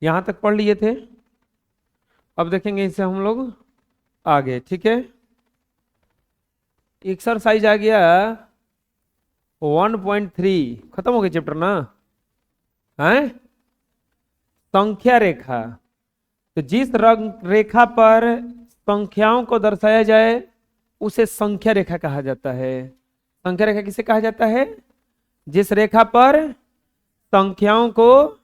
यहां तक पढ़ लिए थे। अब देखेंगे इसे हम लोग आगे, ठीक है। एक्सरसाइज आ गया 1.3, खत्म हो गया चैप्टर ना, है संख्या रेखा। तो जिस रंग रेखा पर संख्याओं को दर्शाया जाए उसे संख्या रेखा कहा जाता है। संख्या रेखा किसे कहा जाता है? जिस रेखा पर संख्याओं को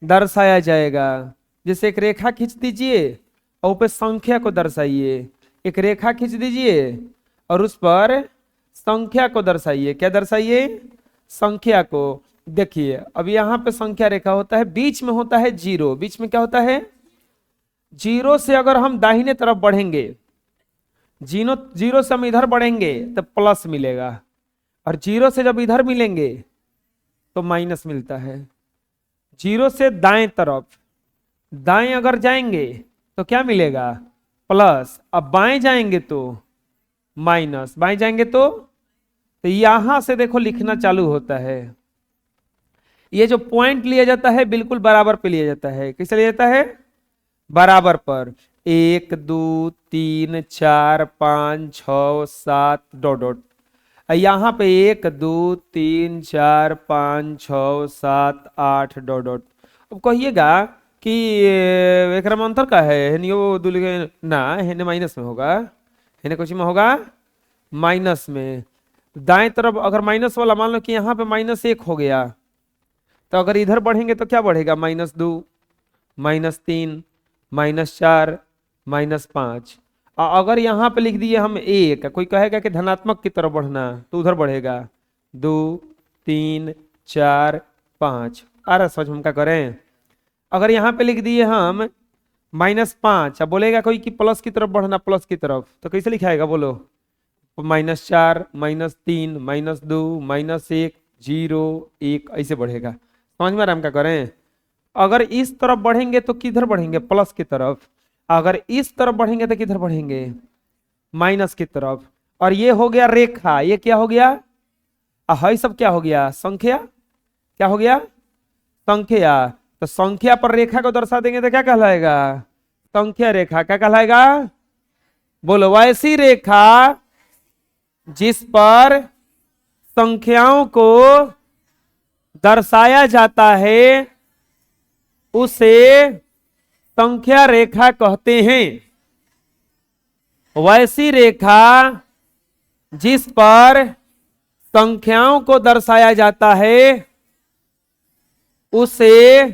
दर्शाया जाएगा। जैसे एक रेखा खींच दीजिए और ऊपर संख्या को दर्शाइए, एक रेखा खींच दीजिए और उस पर संख्या को दर्शाइए। क्या दर्शाइए? संख्या को। देखिए अब यहां पे संख्या रेखा होता है, बीच में होता है जीरो। बीच में क्या होता है? जीरो से अगर हम दाहिने तरफ बढ़ेंगे, जीरो जीरो से हम इधर बढ़ेंगे तो प्लस मिलेगा, और जीरो से जब इधर मिलेंगे तो माइनस मिलता है। जीरो से दाएं तरफ, दाएं अगर जाएंगे तो क्या मिलेगा? प्लस। अब बाएं जाएंगे तो माइनस। बाएं जाएंगे तो यहां से देखो लिखना चालू होता है। ये जो पॉइंट लिया जाता है बिल्कुल बराबर पे लिया जाता है। किसे लिया जाता है? बराबर पर। 1 2 3 4 5 6 7 ... यहां पे 1 2 3 4 5 6 7 8 ... अब कहिएगा कि एकरा में अंतर का है, हेनियो ना हेने माइनस में होगा, हेने कुछ में होगा माइनस में। दाएं तरफ अगर माइनस वाला मान लो कि यहां पे -1 हो गया, तो अगर इधर बढ़ेंगे तो क्या बढ़ेगा? -2, -3, -4, -5। अगर यहां पे लिख दिए हम 1, कोई कहेगा कि धनात्मक की तरफ बढ़ना, तो उधर बढ़ेगा 2 3 4 5। आ रहा समझ में क्या करें? अगर यहां पे लिख दिए हम -5, अब बोलेगा कोई कि प्लस की तरफ बढ़ना, प्लस की तरफ, तो कैसे लिखाएगा बोलो? -4, -3, -2, -1, 0, 1 ऐसे बढ़ेगा। समझ में आ रहा है हम क्या करें? अगर इस तरफ बढ़ेंगे तो किधर बढ़ेंगे? प्लस की तरफ। अगर इस तरफ बढ़ेंगे तो किधर बढ़ेंगे? माइनस की तरफ। और ये हो गया रेखा, ये क्या हो गया? है सब क्या हो गया? संख्या। क्या हो गया? संख्या। तो संख्या पर रेखा को दर्शा देंगे तो क्या कहलाएगा? संख्या रेखा। क्या कहलाएगा? बोलो। वैसी रेखा जिस पर संख्याओं को दर्शाया जाता है उसे संख्या रेखा कहते हैं। वैसी रेखा जिस पर संख्याओं को दर्शाया जाता है उसे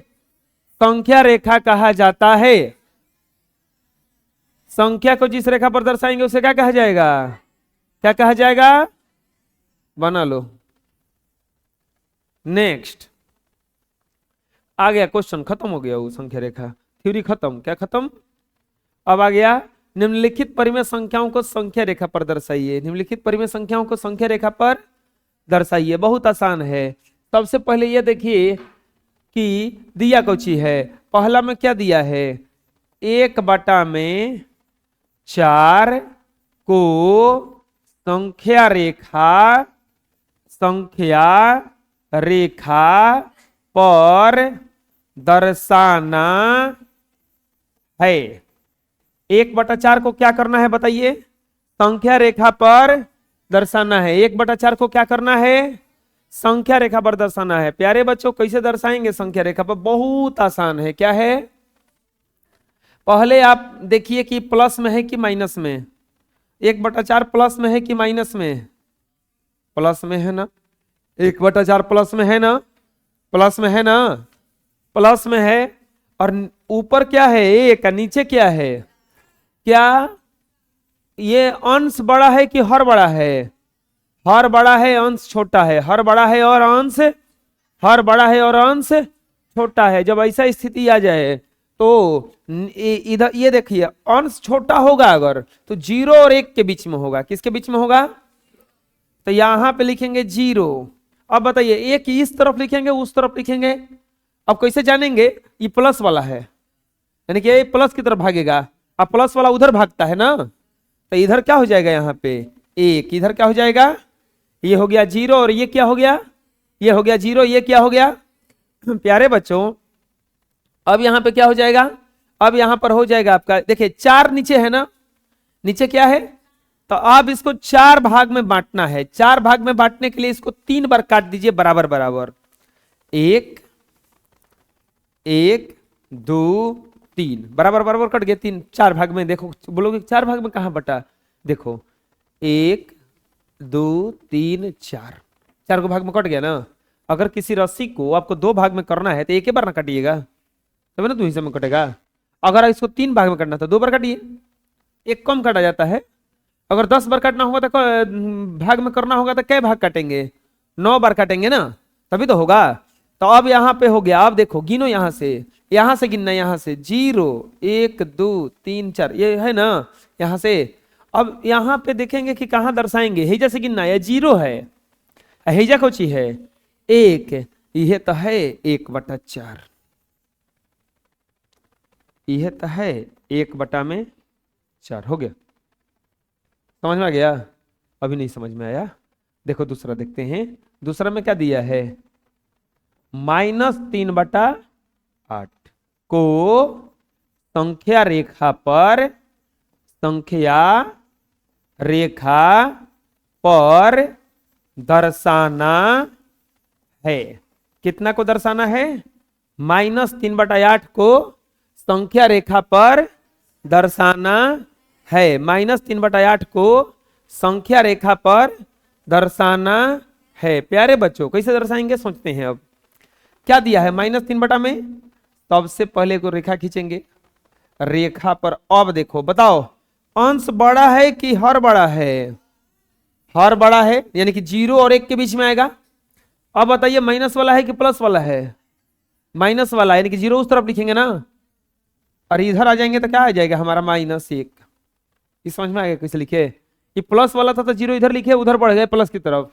संख्या रेखा कहा जाता है। संख्या को जिस रेखा पर दर्शाएंगे उसे क्या कहा जाएगा? क्या कहा जाएगा? बना लो। नेक्स्ट आ गया क्वेश्चन, खत्म हो गया वो संख्या रेखा थ्योरी खत्म। क्या खत्म? अब आ गया निम्नलिखित परिमेय संख्याओं को संख्या रेखा पर दर्शाइए। निम्नलिखित परिमेय संख्याओं को संख्या रेखा पर दर्शाइए। बहुत आसान है। सबसे पहले ये देखिए कि दिया कौची है। पहला में क्या दिया है? 1/4 को संख्या रेखा पर दर्शाना है। 1/4 को क्या करना है बताइए? संख्या रेखा पर दर्शाना है। 1/4 को क्या करना है? संख्या रेखा पर दर्शाना है। प्यारे बच्चों कैसे दर्शाएंगे संख्या रेखा पर? बहुत आसान है। क्या है? पहले आप देखिए कि प्लस में है कि माइनस में। 1/4 प्लस में है कि माइनस में? प्लस में है ना। 1/4 प्लस में है ना? प्लस में है ना? प्लस में है। और ऊपर क्या है? 1, नीचे क्या है? क्या ये अंश बड़ा है कि हर बड़ा है? हर बड़ा है, अंश छोटा है। हर बड़ा है और अंश हर बड़ा है और अंश छोटा है। जब ऐसा स्थिति आ जाए तो इधर ये देखिए अंश छोटा होगा अगर तो 0 और 1 के बीच में होगा। किसके बीच में होगा? तो यहां पे लिखेंगे 0। अब बताइए एक इस तरफ लिखेंगे उस तरफ लिखेंगे, अब कैसे जानेंगे? ये प्लस वाला है यानी कि ये प्लस की तरफ भागेगा। अब प्लस वाला उधर भागता है ना, तो इधर क्या हो जाएगा? यहाँ पे 1, इधर क्या हो जाएगा? ये हो गया 0 और ये क्या हो गया? ये हो गया 0। ये क्या हो गया? प्यारे बच्चों अब यहां पे क्या हो जाएगा, अब यहां पर हो जाएगा आपका, देखिए 4 नीचे है ना, नीचे क्या है, तो अब इसको 4 भाग में बांटना है। 4 भाग में बांटने के लिए इसको 3 बार काट दीजिए बराबर बराबर, 1 1 2 3 बराबर बराबर कट गए। 3 4 भाग में, देखो बोलोगे 4 भाग में कहां बटा, देखो 1 2 3 4, 4 को भाग में कट गया ना। अगर किसी रस्सी को आपको 2 भाग में करना है तो एक ही बार ना काटिएगा, तब ना 2 हिस्से में कटेगा। अगर इसको 3 भाग में करना था 2 बार काटिए, एक कम काटा जाता है। अगर 10 बार काटना होगा तो भाग में करना होगा तो कै भाग काटेंगे, 9 बार काटेंगे ना, तभी तो होगा। तो अब यहां पे हो गया, अब देखो गिनो यहां से गिनना, यहां से 0 1 2 3 4, ये है ना यहां से। अब यहां पे देखेंगे कि कहां दर्शाएंगे, हेजा से गिनना है, 0 है, हेजा कोची है 1, यह तो है 1/4, यह तो है 1/4 हो गया। समझ में आ गया? अभी नहीं समझ में आया, देखो दूसरा देखते हैं। दूसरा में क्या दिया है, -3/8 को संख्या रेखा पर दर्शाना है। कितना को दर्शाना है, -3/8 को संख्या रेखा पर दर्शाना है। -3/8 को संख्या रेखा पर दर्शाना है। प्यारे बच्चों कैसे दर्शाएंगे सोचते हैं। अब क्या दिया है -3 में, सबसे पहले को रेखा खींचेंगे, रेखा पर अब देखो बताओ अंश बड़ा है कि हर बड़ा है, हर बड़ा है, यानी कि 0 और 1 के बीच में आएगा। अब बताइए माइनस वाला है कि प्लस वाला है, माइनस वाला है, यानी कि 0 उस तरफ लिखेंगे ना, और इधर आ जाएंगे तो क्या आ जाएगा हमारा -1। इस समझ में आएगा कैसे लिखे, ये प्लस वाला था तो 0 इधर लिखे, उधर बढ़ गए प्लस की तरफ,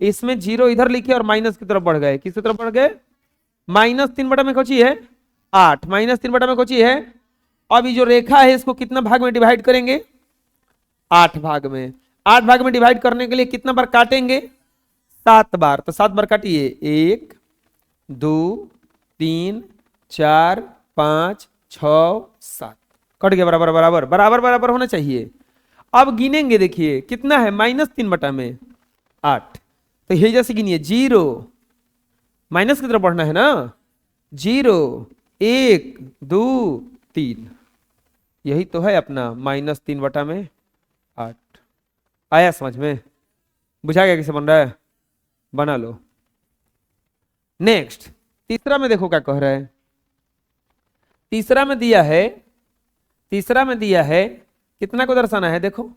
इसमें 0 इधर लिखे और माइनस की तरफ बढ़ गए। किसकी तरफ बढ़ गए, -3 में कोची है 8, -3 में कोची है। अब ये जो रेखा है इसको कितना भाग में डिवाइड करेंगे, 8 भाग में। 8 भाग में डिवाइड करने के लिए कितना बार काटेंगे, 7 बार। तो 7 बार काटिए, 1 2 3 4 5 6 7, कट गया बराबर बराबर बराबर बराबर होना चाहिए। अब गिनेंगे, देखिए कितना है -3 में 8, तो ये जैसे गिनिए 0, माइनस की तरफ बढ़ना है ना, 0 1 2 3, यही तो है अपना -3 में 8। आया समझ में, बुझा गया कैसे बन रहा है, बना लो। नेक्स्ट तीसरा में देखो क्या कह रहा है, तीसरा में दिया है, तीसरा में दिया है कितना को दर्शाना है, देखो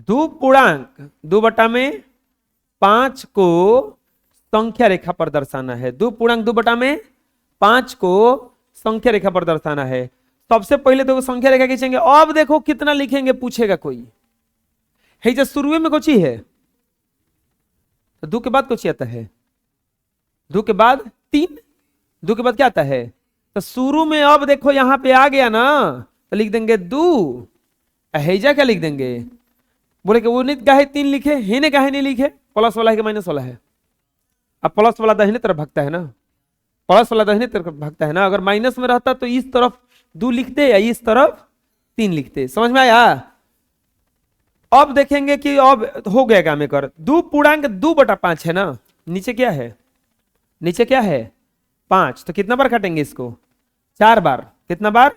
2/2 को संख्या रेखा पर दर्शाना है। 2/2 को संख्या रेखा पर दर्शाना है। सबसे पहले तो संख्या रेखा खींचेंगे। अब देखो कितना लिखेंगे, पूछेगा कोई, है जो शुरू में कुछ ही है तो 2 के बाद कुछ आता है, 2 के बाद 3, 2 के बाद क्या आता है, तो शुरू में अब देखो यहां पे आ गया ना, तो लिख देंगे 2, हैजा क्या लिख देंगे, बोले कि वो नहीं कहे 3 लिखे, ही ने कहे नहीं लिखे, प्लस वाला है कि माइनस वाला है। अब प्लस वाला दाहिने तरफ भागता है ना, प्लस वाला दाहिने तरफ भागता है ना, अगर माइनस में रहता तो इस तरफ 2 लिखते या इस तरफ 3 लिखते। समझ में आया? अब देखेंगे कि अब हो गया काम कर 2/2/5 है ना, नीचे क्या है, नीचे क्या है 5, तो कितना बार काटेंगे इसको, 4 बार। कितना बार,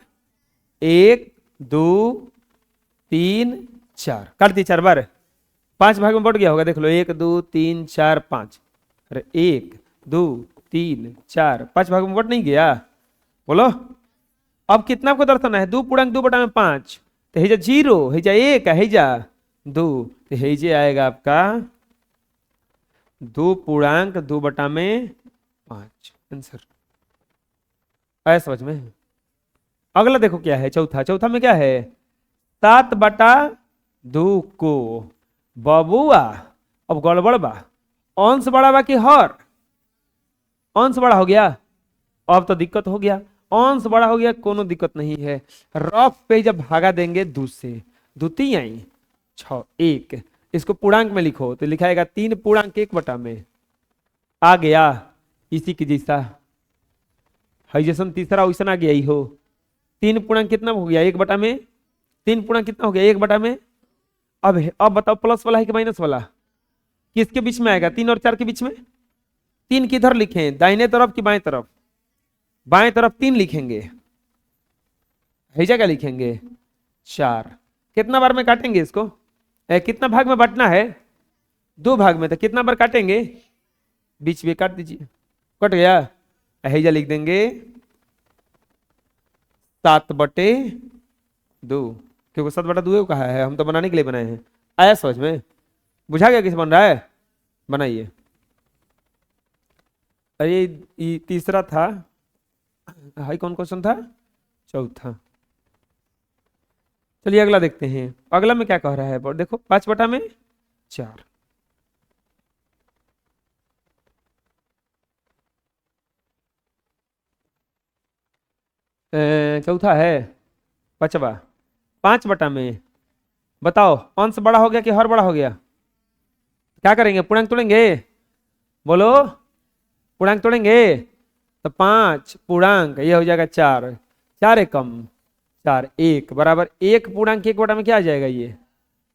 1 2 3 4, काट दिए 4 बार, 5 भाग में बढ़ गया होगा, देख लो 1 2 3 4 5, अरे 1 2 3 4 5 भाग में बढ़ नहीं गया, बोलो। अब कितना को दर्शाना है, 2/2/5, तो हेजा 0, हेजा 1, हेजा 2, तो हेजे आएगा आपका 2/2/5 आंसर। आया समझ में? अगला देखो क्या है, चौथा। चौथा में क्या है, 7/2 को बबुआ, अब गड़बड़ बा, अंश बड़ा बा कि हर, अंश बड़ा हो गया, अब तो दिक्कत हो गया, अंश बड़ा हो गया कोनो दिक्कत नहीं है। रफ पे जब भागा देंगे 2 से, 2 3 6 1, इसको पूर्णांक में लिखो तो लिखाएगा 3/1 में आ गया, इसी की जैसा है जैसन तीसरा वैसन आ गया ही हो। 3 पूर्णांक कितना हो गया 1/में, 3 पूर्णांक कितना हो गया 1/में। अब बताओ प्लस वाला है कि माइनस वाला, किसके बीच में आएगा 3 और 4 के बीच में। 3 किधर लिखें, दाहिने तरफ कि बाएं तरफ, बाएं तरफ 3 लिखेंगे, है जगह लिखेंगे 4। कितना बार में काटेंगे इसको, कितना भाग में बांटना है, 2 भाग में, तो कितना बार काटेंगे, बीच में काट दीजिए, कट गया। हैजा लिख देंगे 7/2, क्योंकि 7/2 कहा है, हम तो बनाने के लिए बनाए हैं। आया समझ में, बुझा गया किस बन रहा है, बनाइए। अरे ये तीसरा था, हाई कौन क्वेश्चन था, चौथा। चलिए अगला देखते हैं, अगला में क्या कह रहा है, देखो 5/4। चौथा है 5वां, 5/में। बताओ अंश बड़ा हो गया कि हर बड़ा हो गया, क्या करेंगे, पूर्णांक तोड़ेंगे, बोलो पूर्णांक तोड़ेंगे। तो 5 पूर्णांक ये हो जाएगा 4, 4 एकम 4, 1 बराबर 1 पूर्णांक 1/में क्या आ जाएगा, ये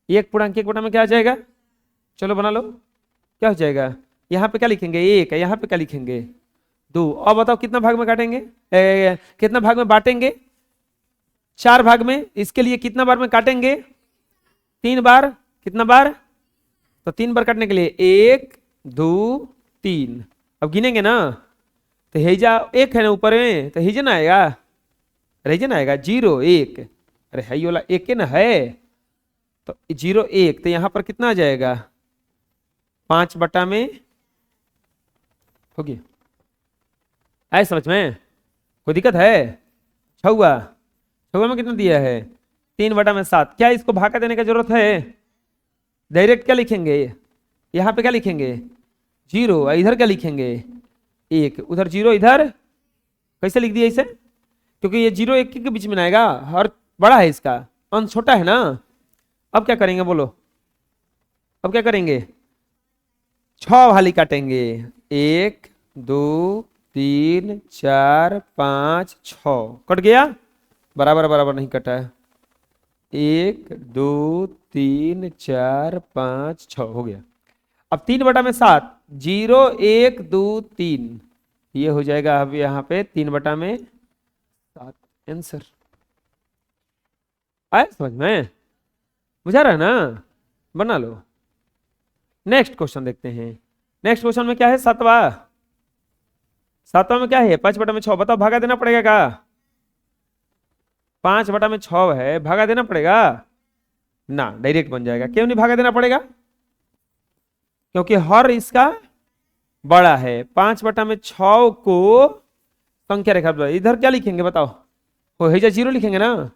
1 पूर्णांक 1/में क्या आ जाएगा, चलो बना लो, क्या हो जाएगा, यहाँ पे क्या लिखेंगे 1, यहाँ पे क्या लिखेंगे 2। अब बताओ कितना भाग में काटेंगे, कितना भाग में बांटेंगे, 4 भाग में। इसके लिए कितना बार में काटेंगे, 3 बार। कितना बार, तो 3 बार काटने के लिए 1 2 3। अब गिनेंगे ना, तो हेजा 1 है ना ऊपर में, तो हेजा ना आएगा, रेजन आएगा 0 1। अरे है ये वाला 1 ना है, तो 0 1, तो यहां पर कितना आ जाएगा 5/में हो गया। आए समझ में, कोई दिक्कत है। छुआ, छुआ में कितना दिया है 3/7। क्या इसको भागा देने का जरूरत है, डायरेक्ट क्या लिखेंगे, यहाँ पे क्या लिखेंगे 0, इधर क्या लिखेंगे 1, उधर 0, इधर कैसे लिख दिया इसे, क्योंकि ये 0 1 के बीच में आएगा, और बड़ा है इसका अंश, छोटा है ना। अब क्या करेंगे बोलो, अब क्या करेंगे 6 वाली काटेंगे, 1 2 3 4 5 6, कट गया, बराबर बराबर नहीं कटा है, 1 2 3 4 5 6 हो गया। अब 3/7, 0 1 2 3, ये हो जाएगा अब यहाँ पे 3/7 आंसर। आया समझ में, बुझा रहा है ना, बना लो। नेक्स्ट क्वेश्चन देखते हैं, नेक्स्ट क्वेश्चन में क्या है 7वां, 7वां में क्या है 5/6। बताओ भागा देना पड़ेगा क्या, 5/6 है, भागा देना पड़ेगा ना, डायरेक्ट बन जाएगा। क्यों नहीं भागा देना पड़ेगा, क्योंकि हर इसका बड़ा है। 5/6 को संख्या रेखा, इधर क्या लिखेंगे बताओ, हो हेजा 0 लिखेंगे ना,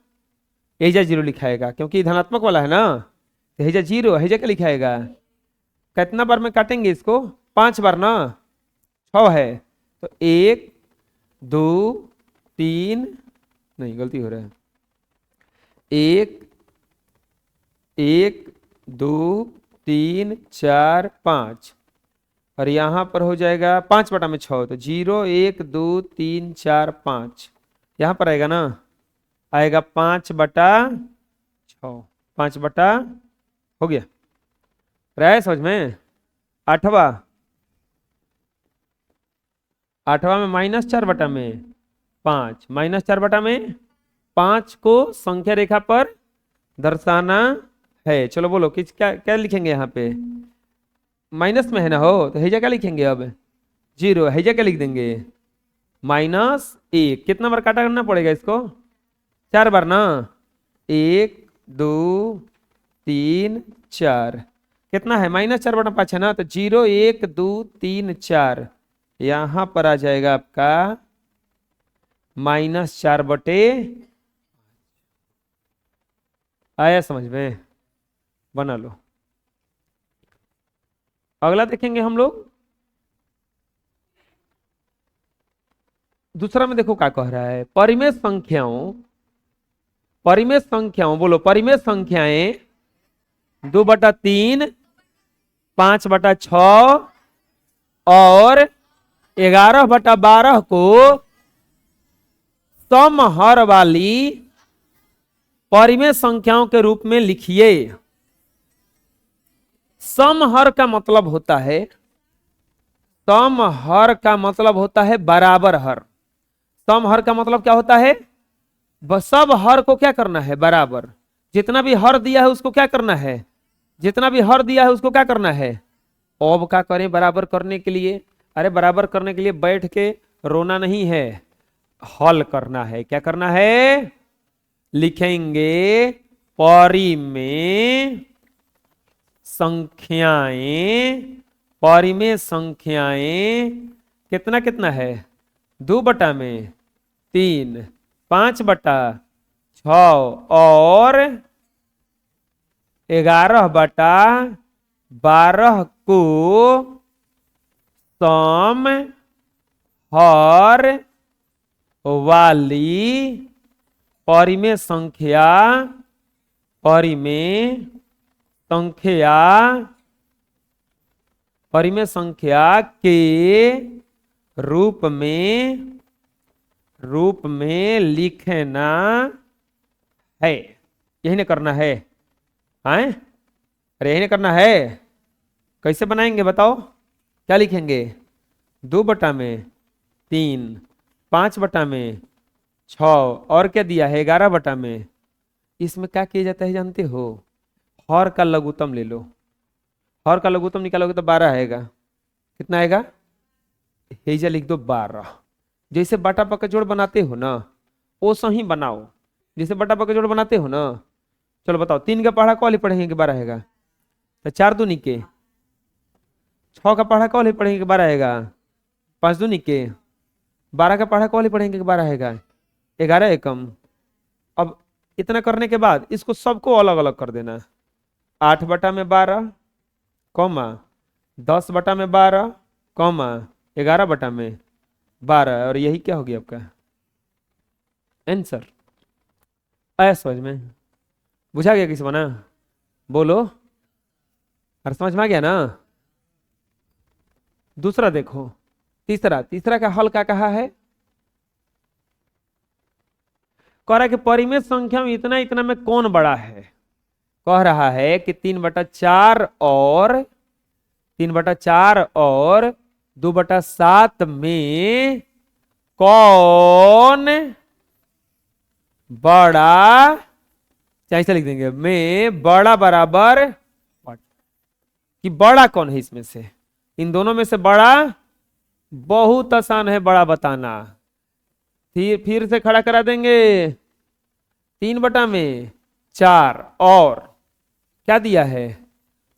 हेजा 0 लिखाएगा क्योंकि धनात्मक वाला है ना, तो हेजा 0, हेजा क्या लिखाएगा, कितना बार में काटेंगे इसको 5 बार ना, 6 है, तो 1 2 3, नहीं गलती हो रहा है, 1 1 2 3 4 5, और यहां पर हो जाएगा 5/6, तो 0 1 2 3 4 5, यहां पर आएगा ना, आएगा 5/6, 5 हो गया, रहा समझ में। 8वां, 8वां में -4/5, -4/5 को संख्या रेखा पर दर्शाना है। चलो बोलो किस क्या क्या लिखेंगे, यहाँ पे माइनस में है ना, हो तो हेजा क्या लिखेंगे, अब 0, हेजा क्या लिख देंगे -1। कितना बार काटा करना पड़ेगा इसको, 4 बार ना, 1 2 3 4, कितना है -4/5 है ना, तो 0 1 2 3 4, यहां पर आ जाएगा आपका -4/। आया समझ में, बना लो। अगला देखेंगे हम लोग, दूसरा में देखो क्या कह रहा है, परिमेय संख्याओं, परिमेय संख्याओं बोलो, परिमेय संख्याएं 2/3 5/6 और 11/12 को समहर वाली परिमेय संख्याओं के रूप में लिखिए। समहर का मतलब होता है, समहर का मतलब होता है बराबर हर। समहर का मतलब क्या होता है? सब हर को क्या करना है? बराबर। जितना भी हर दिया है उसको क्या करना है? जितना भी हर दिया है उसको क्या करना है? अब क्या करें बराबर करने के लिए? अरे बराबर करने के लिए बैठ के रोना नहीं है, हल करना है। क्या करना है? लिखेंगे परिमेय संख्याएं, परिमेय संख्याएं कितना कितना है? 2/3, 5/6 और 11/12 को सम हर वाली परिमेय संख्या, परिमेय संख्या, परिमेय संख्या के रूप में लिखना है। यही ना करना है? हैं? अरे यही ना करना है? कैसे बनाएंगे बताओ? क्या लिखेंगे? 2/3, 5/6 और क्या दिया है? 11/। इसमें क्या किया जाता है जानते हो? हर का लघुत्तम ले लो। हर का लघुत्तम निकालोगे तो 12 आएगा। कितना आएगा? हेजा लिख दो 12। जैसे बटा पका जोड़ बनाते हो ना, वो सही बनाओ। जैसे बटा पका जोड़ बनाते हो ना। चलो बताओ, 3 का पढ़ा कौन पढ़ेंगे कि 12 आएगा? तो 4 दूनी के 6 का पढ़ा कौन पढ़ेंगे कि 12 आएगा? 5 दूनी के 12 का पढ़ा कौन पढ़ेंगे कि 12 आएगा? 11 एकम। अब इतना करने के बाद इसको सबको अलग अलग कर देना। 8/12 कौमा 10/12 कौमा 11/12 और यही क्या हो गया आपका आंसर? आया समझ में? बुझा गया किसी बना? बोलो। और समझ में आ गया ना? दूसरा देखो, तीसरा का हल क्या कहा है? कह रहा है कि परिमेय संख्या में इतना इतना में कौन बड़ा है? कह रहा है कि 3/4 और 2/7 में कौन बड़ा, चाहे से लिख देंगे में बड़ा बराबर, कि बड़ा कौन है इसमें से? इन दोनों में से बड़ा? बहुत आसान है बड़ा बताना। फिर से खड़ा करा देंगे। 3/4 और क्या दिया है?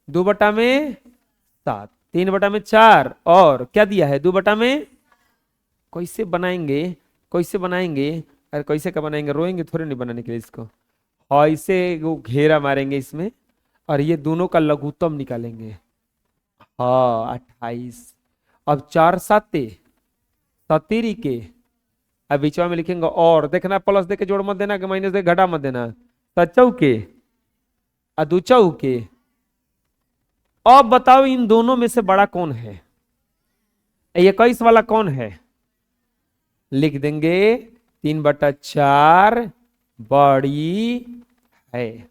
2/7। 3/4 और क्या दिया है? 2/। कैसे बनाएंगे? कैसे बनाएंगे? अरे कैसे का बनाएंगे? रोएंगे थोड़े नहीं बनाने के लिए इसको। ऐसे वो घेरा मारेंगे इसमें और ये दोनों का लघुत्तम निकालेंगे। हाँ 28। अब 4×7 17 के, अब बीच में लिखेंगे और देखना, प्लस दे के जोड़ मत देना कि माइनस दे घटा मत देना। 7 के 2 के। अब बताओ इन दोनों में से बड़ा कौन है? 21 वाला कौन है? लिख देंगे 3/4 बड़ी है।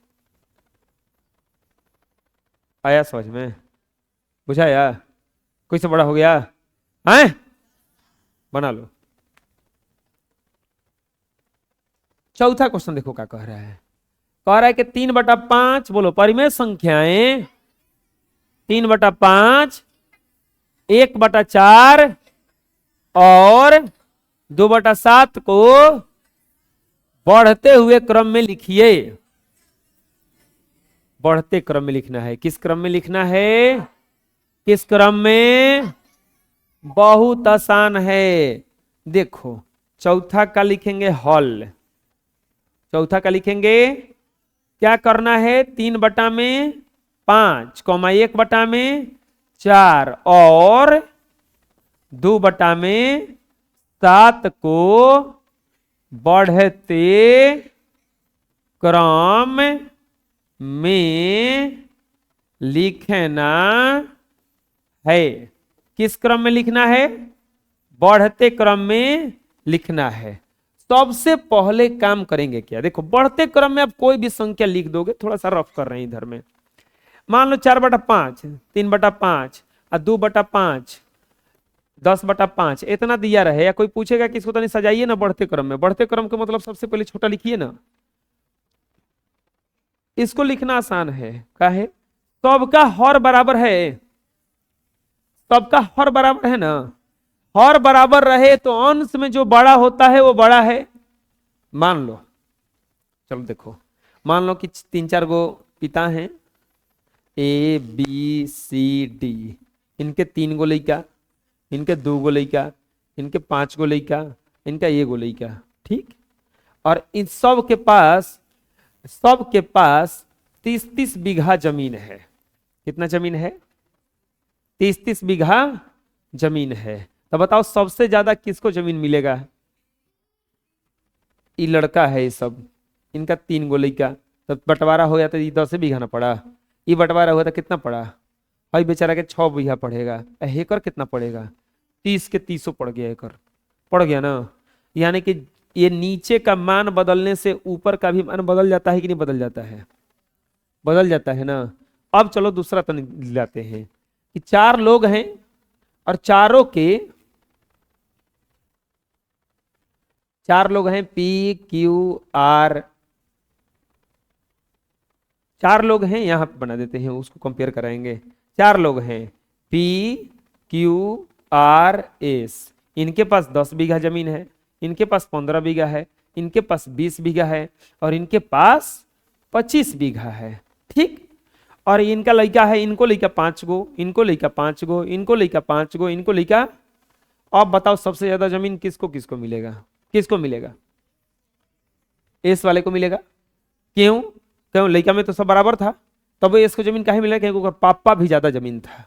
आया समझ में? बुझाया? कोई से बड़ा हो गया है? बना लो। चौथा क्वेश्चन देखो क्या कह रहा है। कह रहा है कि 3/5, बोलो परिमेय संख्याएं 3/5, 1/4 और 2/7 को बढ़ते हुए क्रम में लिखिए। बढ़ते क्रम में लिखना है। किस क्रम में लिखना है? किस क्रम में? बहुत आसान है। देखो चौथा का लिखेंगे हल। चौथा का लिखेंगे, क्या करना है? 3/5, 1/4 और 2/7 को बढ़ते क्रम में लिखना है। किस क्रम में लिखना है? बढ़ते क्रम में लिखना है। सबसे पहले काम करेंगे क्या? देखो बढ़ते क्रम में आप कोई भी संख्या लिख दोगे, थोड़ा सा रफ कर रहे हैं इधर में। मान लो 4/5, 3/5 और 2/5, 10/5 इतना दिया रहे, या कोई पूछेगा कि इसको तो नहीं सजाइए ना बढ़ते क्रम में। बढ़ते क्रम का मतलब सबसे पहले छोटा लिखिए ना, इसको लिखना आसान है। क्या है? सबका हर बराबर है, सबका हर बराबर है ना। हर बराबर रहे तो अंश में जो बड़ा होता है वो बड़ा है। मान लो, चलो देखो, मान लो कि 3-4 गो पिता हैं, ए बी सी डी, इनके 3 गो लइका, इनके 2 गो लइका, इनके 5 गो लइका, इनका 1 गो लइका, ठीक। और इन सब के पास 30-30 बीघा जमीन है। कितना जमीन है? 30-30 बीघा जमीन है। तो बताओ सबसे ज्यादा किसको जमीन मिलेगा? ये लड़का है, ये सब इनका 3 गो लइका, तब बंटवारा हो जाता, ये 10 बीघा ना पड़ा, ये बंटवारा हुआ था कितना पड़ा? भाई बेचारा के 6 बीघा पड़ेगा। एकड़ कितना पड़ेगा? 30 के 30 पड़ गया, एकड़ पड़ गया ना। यानी कि ये नीचे का मान बदलने से ऊपर का भी मान बदल जाता है कि नहीं बदल जाता है? बदल जाता है ना। अब चलो दूसरा तो लाते हैं कि 4 लोग हैं और चार लोग हैं, पी क्यू आर, 4 लोग हैं, यहां पे बना देते हैं, उसको कंपेयर कराएंगे। 4 लोग हैं, पी क्यू आर एस, इनके पास 10 बीघा जमीन है, इनके पास 15 बीघा है, इनके पास 20 बीघा है, और इनके पास 25 बीघा है, ठीक। और इनका लड़का है, इनको लड़का 5 गो, इनको लड़का 5 गो, इनको लड़का 5 गो, इनको लड़का। अब बताओ सबसे ज्यादा जमीन किसको किसको मिलेगा? किसको मिलेगा? एस वाले को मिलेगा। क्यों? क्यों? लड़का में तो सब बराबर था, तब इसको जमीन काहे मिला? क्योंकि ओकर पापा भी ज्यादा जमीन था,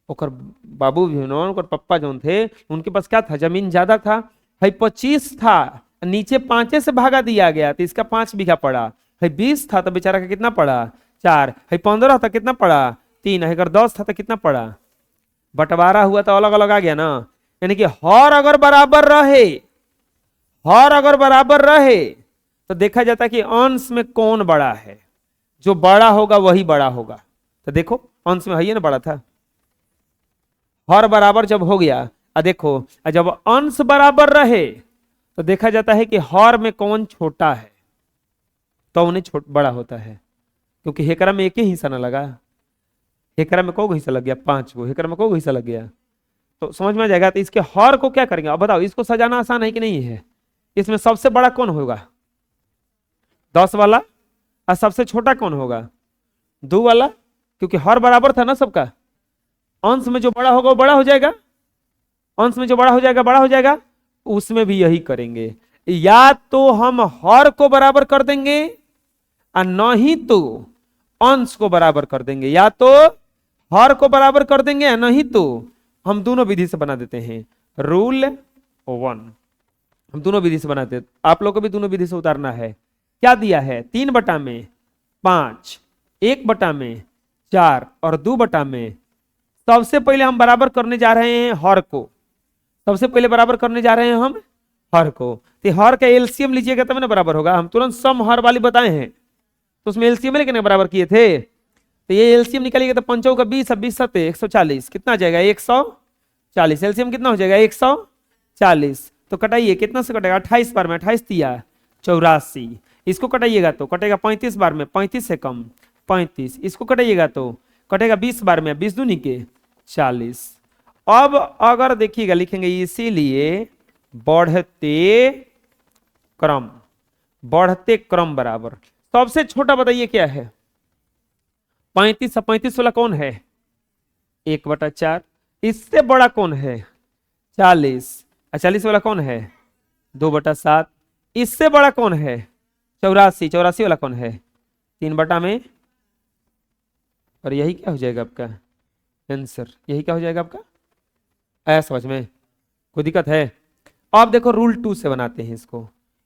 ओकर बाबू भी न, ओकर पप्पा जो थे उनके पास क्या था? जमीन ज्यादा था। भाई 25 था, नीचे 5 से भागा दिया गया तो इसका 5 बीघा पड़ा। भाई 20 था तो बेचारा का कितना पड़ा? 4। भाई 15 था कितना पड़ा? 3। अगर 10 था तो कितना पड़ा? बंटवारा हुआ तो अलग अलग आ गया ना। यानी कि हर अगर बराबर रहे तो देखा जाता है कि अंश में कौन बड़ा है, जो बड़ा होगा वही बड़ा होगा। तो देखो अंश में है ना बड़ा था, हर बराबर जब हो गया, देखो जब अंश बराबर रहे तो देखा जाता है कि हर में कौन छोटा है तो उन्हें बड़ा होता है। क्योंकि हेकरा में एक ही हिस्सा ना लगा, हेकरा में को हिस्सा लग गया? 5 गो, हेकरा में को हिस्सा लग गया। तो समझ में आ जाएगा। तो इसके हर को क्या करेंगे? अब बताओ, इसको सजाना आसान है कि नहीं है? इसमें सबसे बड़ा कौन होगा? 10 वाला। और सबसे छोटा कौन होगा? 2 वाला। क्योंकि हर बराबर था ना सबका, अंश में जो बड़ा होगा वो बड़ा हो जाएगा, अंश में जो बड़ा हो जाएगा। उसमें भी यही करेंगे, या तो हम हर को बराबर कर देंगे और नहीं तो अंश को बराबर कर देंगे। या तो हर को बराबर कर देंगे या नहीं तो हम दोनों विधि से बना देते हैं। रूल 1 हम दोनों विधि से बनाते हैं। आप लोग को भी दोनों विधि से उतारना है। क्या दिया है? 3/5, 1/4 और 2/। सबसे पहले हम बराबर करने जा रहे हैं हर को, सबसे पहले बराबर करने जा रहे हैं हम हर को। तो हर का एलसीएम लीजिएगा तब ना बराबर होगा। हम तुरंत सम हर वाली बताए हैं तो उसमें एलसीएम लेके बराबर किए थे। तो ये एलसीएम निकालिएगा तो 5 का 20, 20 7 140, कितना आ जाएगा? 140। एलसीएम कितना हो जाएगा? 140। तो कटाइए, कितना से कटेगा? 28 बार में 28 दिया 84। इसको कटाइएगा तो कटेगा 35 बार में, 35 से कम 35। इसको कटाइएगा तो कटेगा 20 बार में, 20 दूनी के 40। अब अगर देखिएगा लिखेंगे इसीलिए बढ़ते क्रम बराबर। सबसे छोटा बताइए क्या है? 35। 35 वाला कौन है? 1/4। इससे बड़ा कौन है? 40। 40 वाला कौन है? 2/7। इससे बड़ा कौन है? 84। 84 वाला कौन है? 3/। और यही क्या हो जाएगा आपका आंसर? यही क्या हो जाएगा आपका? आया समझ में? कोई दिक्कत है? अब देखो रूल 2 से बनाते हैं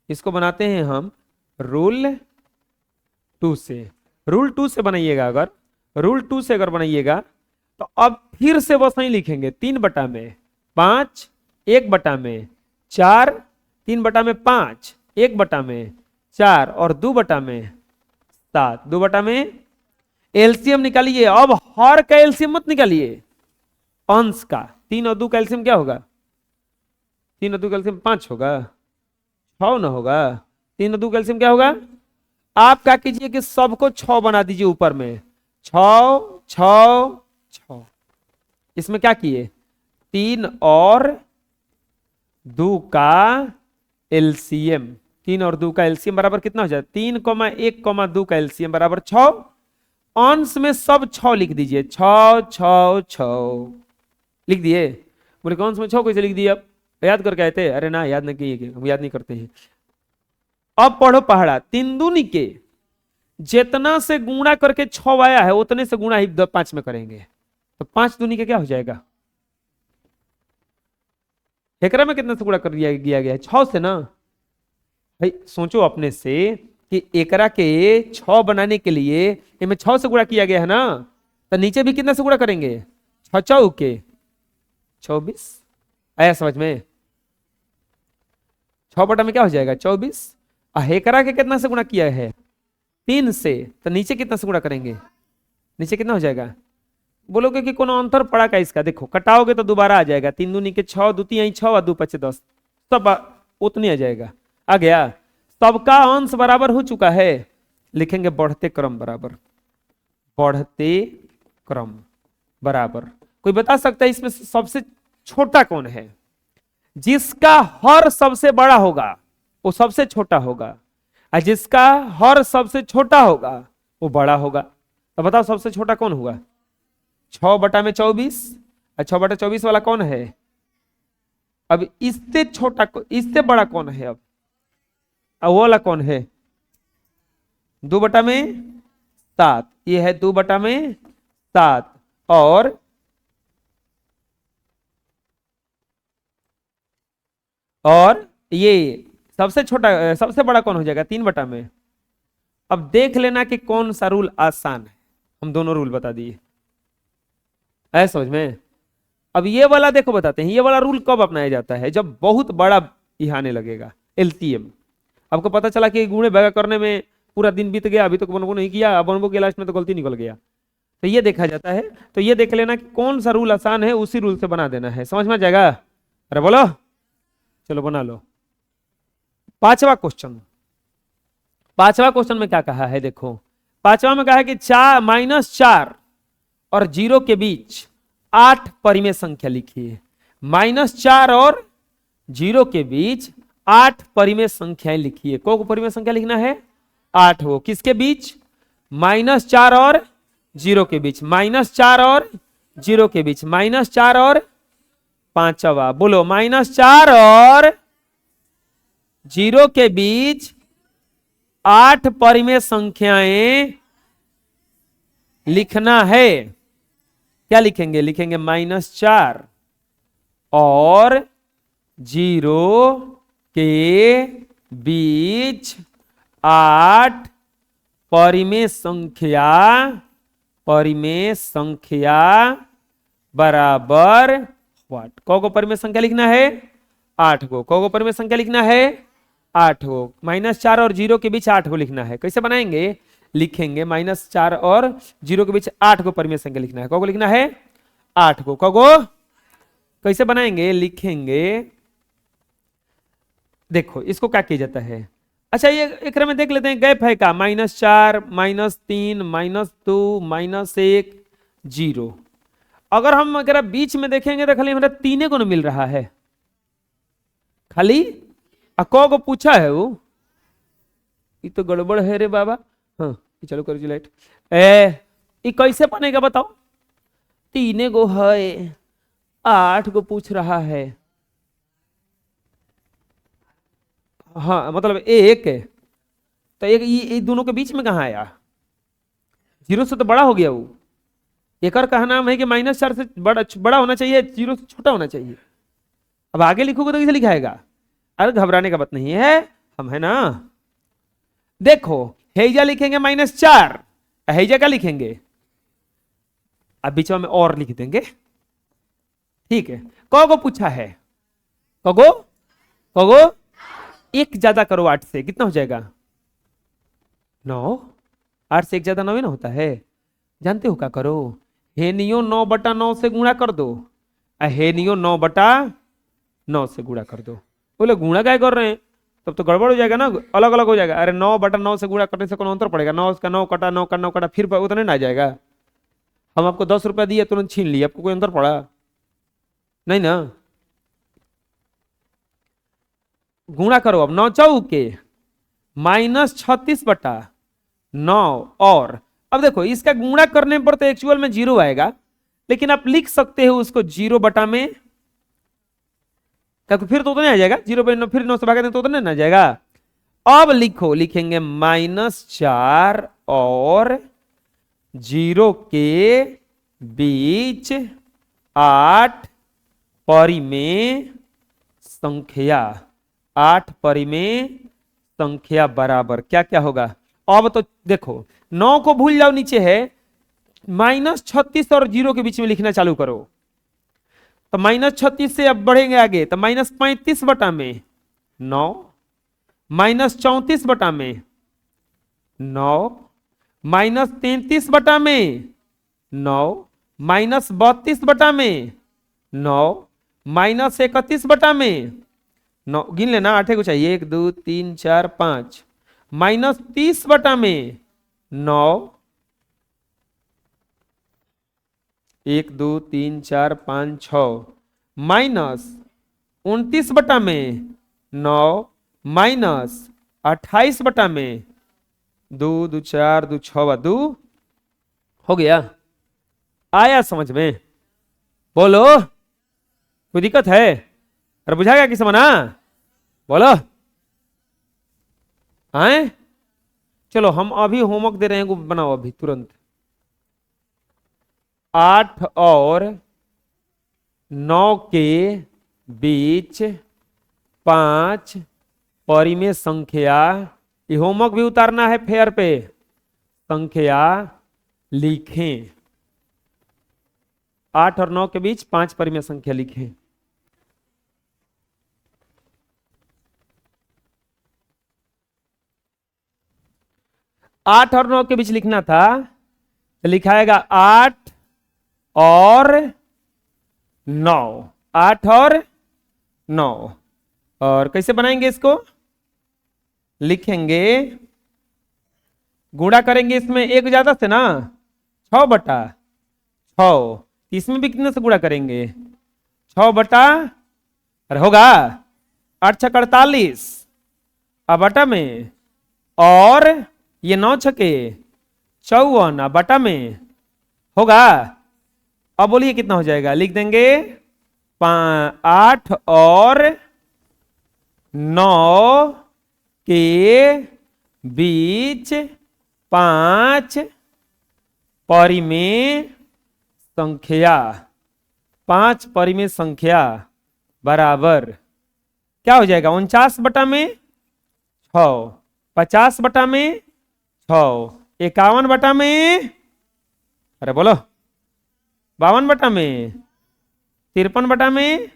इसको बनाते हैं हम रूल 2 से। रूल 2 से बनाइएगा, अगर रूल 2 से अगर बनाइएगा तो अब फिर से बस नहीं लिखेंगे 3/5, 1/4, 3/5, 1/4 और 2/7, 2/में एलसीएम निकालिए। अब हर का एलसीएम मत निकालिए, अंश का। 3 और 2 का एलसीएम क्या होगा? 3 और 2 का एलसीएम 5 होगा, 6 ना होगा। 3 और 2 का एलसीएम क्या होगा? आप क्या कीजिए कि सबको 6 बना दीजिए ऊपर में, 6 6 6। इसमें क्या किए? 3 और 2 का एलसीएम, 3 और 2 का एलसीएम बराबर कितना हो जाए? 3, 1, 2 का एलसीएम बराबर 6। अंश में सब 6 लिख दीजिए, 6 6 6 लिख दिए। बोले कौन में 6 कैसे लिख दिए? अब याद करके आए थे? अरे ना, याद नहीं किए, हम याद नहीं करते हैं। अब पढ़ो पहाड़ा, 3 दूनी के जितना से गुणा करके 6 आया है उतने से गुणा ही 5 में करेंगे, तो 5 दूनी के क्या हो जाएगा? एकरा में कितना से गुणा कर दिया गया है? 6 से ना। भाई सोचो अपने से कि एकरा के 6 बनाने के लिए इनमें 6 से गुणा किया गया है ना, तो नीचे भी कितना से गुणा करेंगे? 6 चौके 24। आया समझ में? 6 में क्या हो जाएगा? 24। एकरा के कितना से गुणा किया है? 3 से, तो नीचे कितना से गुणा करेंगे? नीचे कितना हो जाएगा? बोलोगे कि कोनो अंतर पड़ा का इसका? देखो कटाओगे तो दोबारा आ जाएगा, 3 दूनी के 6, 2 3 6 और 2 5 10, सब उतनी आ जाएगा। आ गया? सबका अंश बराबर हो चुका है, लिखेंगे बढ़ते क्रम बराबर, बढ़ते क्रम बराबर। कोई बता सकता है इसमें सबसे छोटा कौन है? जिसका हर सबसे बड़ा होगा वो सबसे छोटा होगा, और जिसका हर सबसे छोटा होगा वो बड़ा होगा। तो बताओ सबसे छोटा कौन होगा? 6/24, और 6/24 वाला कौन है? अब इससे छोटा, इससे बड़ा कौन है? अब वो वाला कौन है? 2/7, ये है 2/7। और ये सबसे छोटा, सबसे बड़ा कौन हो जाएगा? 3 में। अब देख लेना कि कौन सा रूल आसान है, हम दोनों रूल बता दिए। ऐसा समझ में? अब ये वाला देखो बताते हैं, ये वाला रूल कब अपनाया जाता है? जब बहुत बड़ा यह आने लगेगा, एलसीएम। आपको पता चला कि गुणे भागा करने में पूरा दिन बीत गया, अभी तक बनबो नहीं किया, अब बनबो के लास्ट में तो गलती निकल गया, तो ये देखा जाता है। तो ये देख लेना कि कौन सा रूल आसान है, उसी रूल से बना देना है। समझ में आ जाएगा? अरे बोलो, चलो बना लो। पांचवा क्वेश्चन में क्या कहा है? देखो पांचवा में कहा है कि -4 और 0 के बीच 8 परिमेय संख्या लिखिए। -4 और 0 के बीच 8 परिमेय संख्याएं लिखिए। को परिमेय संख्या लिखना है? 8 हो। किसके बीच? -4 और 0 के बीच, -4 और 0 के बीच, -4 और पांचवा। बोलो, -4 और 0 के बीच 8 परिमेय संख्याएं लिखना है। क्या लिखेंगे? लिखेंगे -4 और 0 के बीच 8 परिमेय संख्या बराबर व्हाट? को परिमेय संख्या लिखना है? 8 को परिमेय संख्या लिखना है? 8 गो। -4 और 0 के बीच 8 को लिखना है। कैसे बनाएंगे? लिखेंगे -4 और 0 के बीच 8 को परिमेय संख्या लिखना है। को लिखना है? 8 को। कैसे बनाएंगे? लिखेंगे, देखो इसको क्या किया जाता है। अच्छा, ये एक में देख लेते हैं गैप है का? -4 -3 -2 -1 0। अगर हम अगर बीच में देखेंगे तो खाली हमारा 3 को मिल रहा है, खाली को पूछा है वो। ये तो गड़बड़ है रे बाबा। हाँ, चलो कर लाइट। ये कैसे बनेगा बताओ? 3 गो है, 8 को पूछ रहा है। हाँ मतलब एक है, तो एक ये दोनों के बीच में कहाँ आया? 0 से तो बड़ा हो गया वो। एक और का नाम है कि -4 से बड़ा होना चाहिए, 0 से छोटा होना चाहिए। अब आगे लिखोगे तो कैसे लिखाएगा? अरे घबराने का बात नहीं है, हम है ना। देखो हेजा लिखेंगे -4, हेजा का लिखेंगे, अब बीच में और लिख देंगे। ठीक है। को पूछा है? को एक ज्यादा करो 8 से, कितना हो जाएगा 9। 8 से एक ज्यादा 9 ही ना होता है। जानते हो क्या करो, हेनियो 9/9 से गुणा कर दो, हेनियो 9/9 से गुणा कर दो। बोले गुणा क्या कर रहे हैं, तब तो गड़बड़ हो जाएगा ना, अलग अलग हो जाएगा। अरे 9/9 से गुणा करने से कौन अंतर पड़ेगा, 9 का 9 कटा, 9 का 9 कटा, फिर उतने ना आ जाएगा। हम आपको 10 रुपया दिए तुरंत छीन लिए, आपको कोई अंतर पड़ा नहीं ना। गुणा करो अब, 9 चौके -36/9। और अब देखो इसका गुणा करने पर तो एक्चुअल में 0 आएगा, लेकिन आप लिख सकते हो उसको 0 बटा में, क्योंकि फिर तो उतने आ जाएगा, 0/9 फिर 9 से भागा दें तो उतने ना आ जाएगा। अब लिखेंगे -4 और 0 के बीच 8 परिमेय संख्या, 8 परिमेय संख्या बराबर क्या क्या होगा। अब तो देखो 9 को भूल जाओ, नीचे है, -36 और 0 के बीच में लिखना चालू करो। तो -36 से अब बढ़ेंगे आगे, तो -35/9, -34/9, -33/9, -32/9, -31/9, गिन लेना, 8 को चाहिए, 1 2 3 4 5, -30/9, 1 2 3 4 5 6, -29/9, -28/2, 2 2 4 2 6 2, हो गया। आया समझ में, बोलो कोई दिक्कत है, अरे बुझा गया किसी मना, बोलो। आए चलो हम अभी होमवर्क दे रहे हैं, बनाओ अभी तुरंत। 8 और 9 के बीच 5 परिमेय संख्या, ये होमवर्क भी उतारना है फेयर पे, संख्या लिखें। 8 और 9 के बीच 5 परिमेय संख्या लिखें। आठ और 9 के बीच लिखना था, तो लिखाएगा 8 और 9, 8 और 9। और कैसे बनाएंगे इसको, लिखेंगे, गुणा करेंगे इसमें एक ज्यादा से ना, 6/6, इसमें भी कितने से गुणा करेंगे, 6 अरे होगा 8 6 48, अब बटा में, और ये 9 छके 54, बटा में होगा। अब बोलिए कितना हो जाएगा, लिख देंगे 8 और 9 के बीच 5 परिमेय संख्या, 5 परिमेय संख्या बराबर क्या हो जाएगा, 49/6, 50/6, 51/, अरे बोलो 52/, 53/,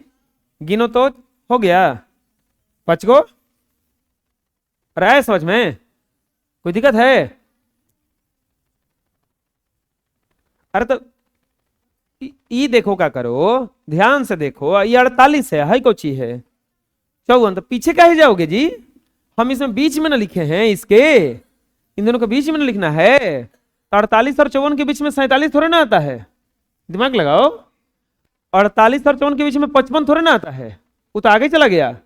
गिनो तो हो गया 5 को। अरे समझ में कोई दिक्कत है, अरे तो ये देखो क्या करो, ध्यान से देखो, ये 48 है कोची है 54, तो पीछे कहे जाओगे जी, हम इसमें बीच में ना लिखे हैं, इसके इन दोनों के बीच में ना लिखना है। तो 48 और 54 के बीच में 47 थोड़े ना आता है, दिमाग लगाओ। 48 और 54 के बीच में 55 थोड़े ना आता है, वो तो आगे चला गया,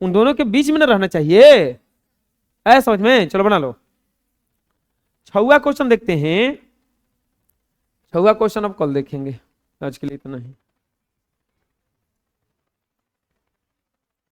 उन दोनों के बीच में ना रहना चाहिए, ऐसा समझ में। चलो बना लो 6वां क्वेश्चन देखते हैं, 6वां क्वेश्चन अब कल देखेंगे, आज के लिए इतना ही।